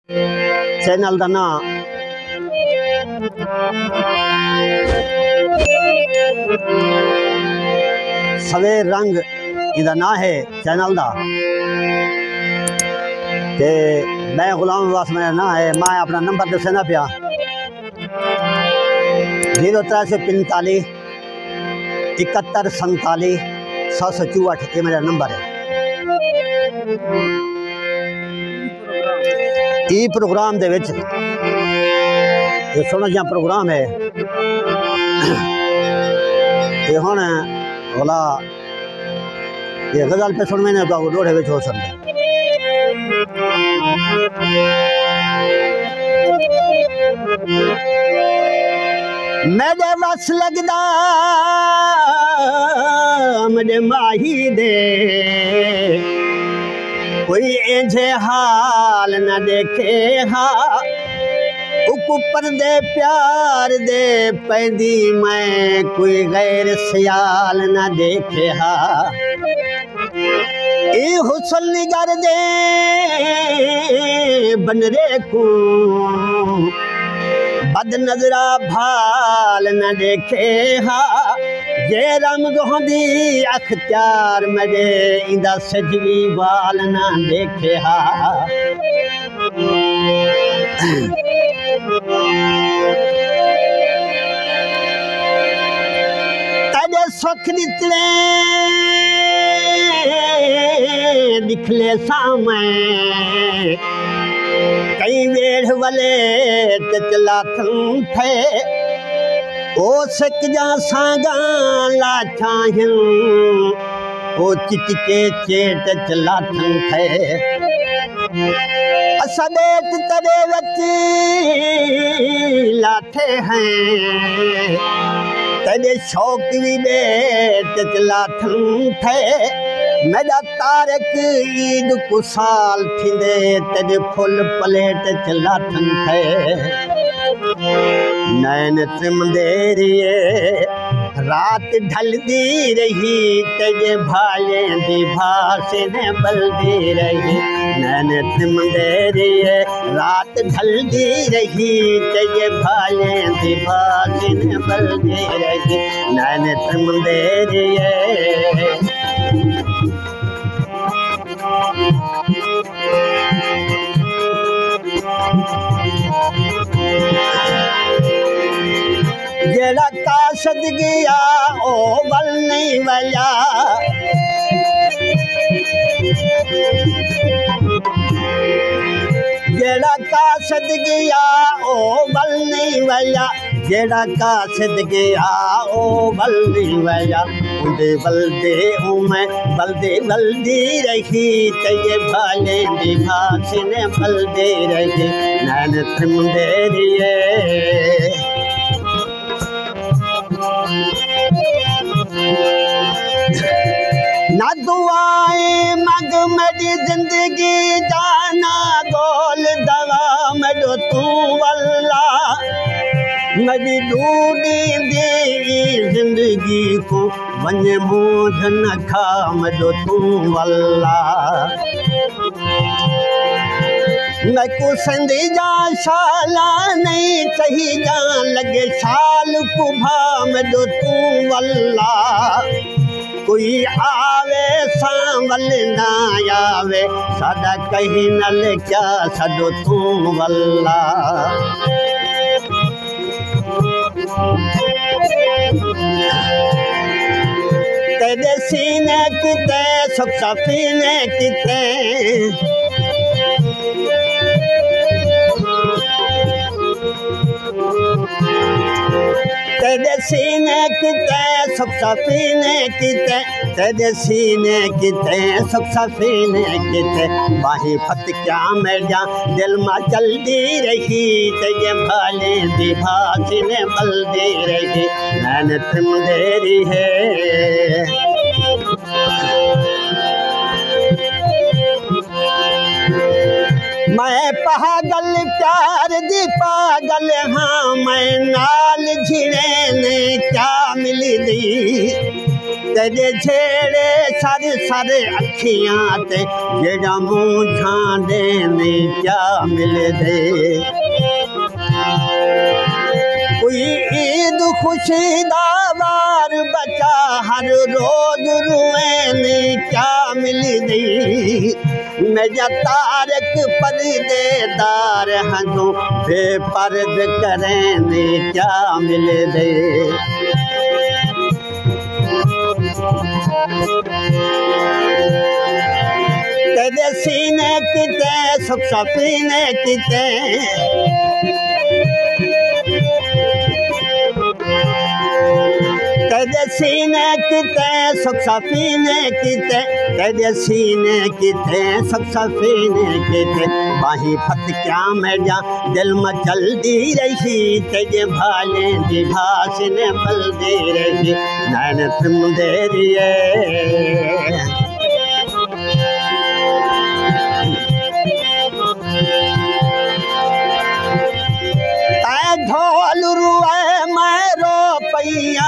Channel का नाम सवेर रंग इदा ना है चैनल का। ते मैं गुलाम अब्बास मेरा ना है। मैं अपना नंबर दसना पिया 0345 71 47 764 ये मेरा नंबर है। ई प्रोग्राम दे विच ये सुनो जहाँ प्रोग्राम है ये हुण बोला ये गजल पे सुन मैंने तो डोड़े विच हो सकता है। मेरे बस लगदा मेरे माही दे कोई ऐसे हाल न देखे हा ऊपर दे प्यार दे पैदी मैं कोई गैर सियाल न देखे हा ए हुस्न निगर दे बनरे को बद नजरा भाल न देखे हा जे रंग होंदी अख्तियार मजे इंदा सजवी वाल न देखे हा तेरे सुख नितले निखले सामे कई वेड़ वाले चला थे ओ सक जा सागा लाछा ओ चिटके चेट चला थे असदेत तरे वच लाठे हैं तेरे शौक भी बेट चला थे मेरा तारक ईद को साल थींदे तेरे फुल प्लेट चला थे नैन त्रिमदेरिए रात ढलदी रही तेरे भाले दी भाषे ने बलदी रही नैन त्रिमदेरिए रात ढलदी रही तेरे भाले दी भाषे ने बलदी रही नैन त्रिमदेरिए जेड़ा कासद गया ओ बल नहीं वया जेड़ा कासद गया ओ बल नहीं वया जेड़ा कासद गया ओ बल नहीं वया उदे बलदे मैं बलदी रही तेरे भाले दी भाषे ने बलदे रही नैन त्रिमदेरिए ना दुआएं मग मेरी जिंदगी जाना गोल दवा मेरे तू वल्ला मेरी ढूंढी दी जिंदगी को वने मूझ न खा मेरे तू वल्ला मैं को संदी जा शाला नहीं सही जा लगे शाल को भाम दो तू वल्ला कोई आवे सांवल ना आवे सादा कहीं नल क्या सदो तू वल्ला तेरे सीने किते सुख सफीने किते तेरे सीने किते सुख सफीने किते तेरे सीने किते सुख सफीने किते बाही फत क्या मैं जा दिल में जल्दी रही तेरे भाले दी भाषे ने बलदी रही नैन त्रिमदेरी है मैं पागल प्यार दी पागल हाँ मैं नाल झिड़े ने क्या मिली दी तेरे छेड़े सारे सारे अखियां ते जेड़ा मुंह झांदे ने क्या मिले दे कोई ईद खुशी दा वार बचा हर रोज रुए ने क्या मिली दी मेरा तारक पर्देदार हजो बेपर्द करें ने क्या मिले दे तेरे सीने किते सुख सफीने किते तेरे सीने किते सुख सफीने किते तेरे सीने किते सुख सफीने किते बाही फत क्या मैं जा दिल में चलती रही तेरे भाले दी भास ने बलदी रही नैन तुम दे रिए ढोल रुए मैं रो पैया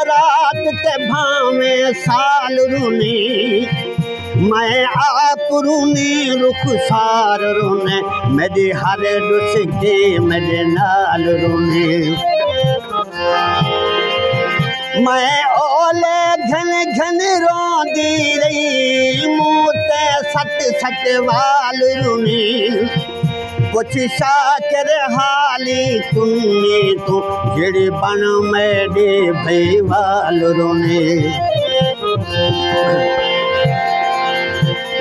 रात के भावे साल रुनी मैं आप रुनी रुखसार रुने मेरी हर दुस के मेरे नाल रुनी मैं ओले घन घन रोंदी रही मुँह ते सट सट वाल रुनी कुछ शाकर हाली तुमने तो जिड़ी बन मेरे भईवाल रोने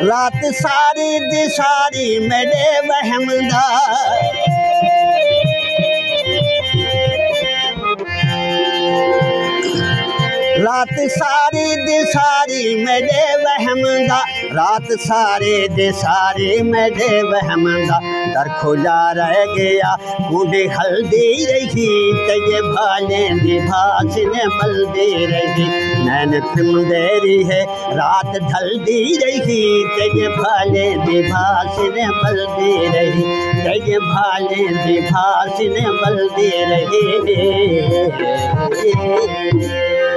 रात सारी दिसारी मेरे वहमदा रात सारी दिसारी मेरे वहमदा रात सारे दिसारी मेरे वहमदा दर खुला रह गया बूढ़ी हल्दी रही तेरे भाले दी भास ने बलदी रही नैन तुम देरी है रात ढलदी रही तेरे भाले दी भास ने बलदी रही तेरे भाले दी भास ने बलदी रही